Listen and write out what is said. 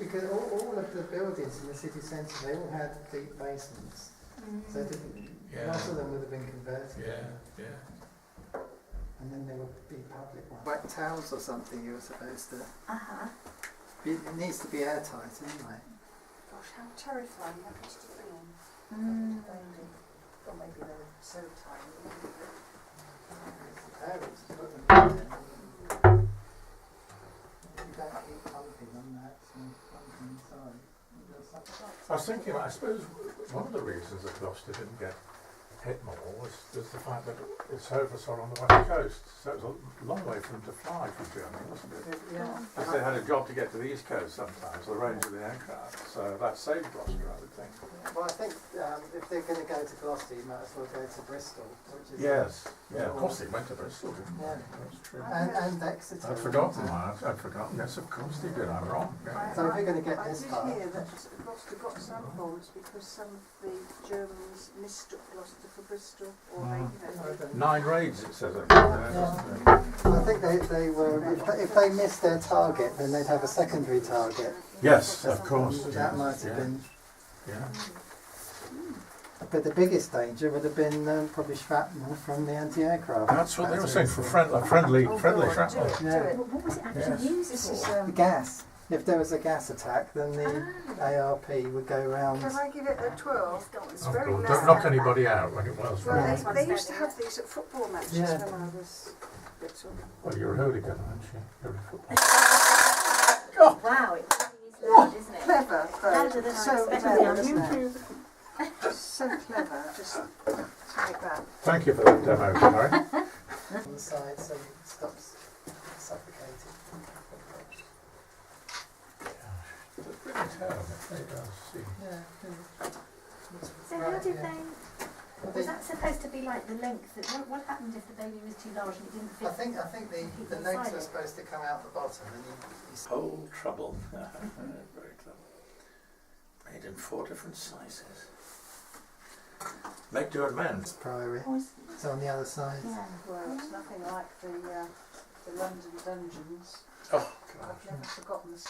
because all of the buildings in the city centre, they all had deep basements. So they didn't, most of them would have been converted. And then there would be public ones. Like towels or something you were supposed to... It needs to be airtight anyway. Gosh, how terrifying that must have been. Or maybe they were so tiny. Parents put them in there. You don't keep pumping on that and pumping inside. I was thinking, I suppose one of the reasons that Gloucester didn't get hit more was the fact that its service are on the west coast, so it was a long way for them to fly from Germany, wasn't it? Because they had a job to get to the east coast sometimes, the range of the aircraft, so that saved Gloucester, I would think. Well, I think if they're going to go to Gloucester, you might as well go to Bristol, which is... Of course they went to Bristol, didn't they? That's true. And Exeter. I'd forgotten that, yes, of course they did, I'm wrong. So if you're going to get this far... I did hear that Gloucester got some bombs because some of the Germans mistook Gloucester for Bristol, or they, 9 raids, it says. I think they were, if they missed their target, then they'd have a secondary target. Yes, of course. That might have been... Yeah. But the biggest danger would have been probably shrapnel from the anti-aircraft. That's what they were saying, for friendly shrapnel. What was it actually used for? The gas. If there was a gas attack, then the ARP would go round. Can I give it a 12? It's very Don't loud. knock anybody out when it was. Well, they used to have these at football matches when I was little. Well, you're a hooligan, aren't you? You're a football. Wow, it really is loud, isn't it? Clever, Louder than I so expected. clever, isn't it? So clever, just like that. Thank you for that demo, Mary. On the side so it stops suffocating. It's a pretty terrible. So how did they... Was that supposed to be like the length? What happened if the baby was too large and it didn't fit? I think the legs were supposed to come out the bottom and you Whole trouble. Very clever. Made in 4 different sizes. Make do and mend. Priory. It's on the other side. Yeah, well, it's nothing like the London dungeons. Oh, I've never forgotten this.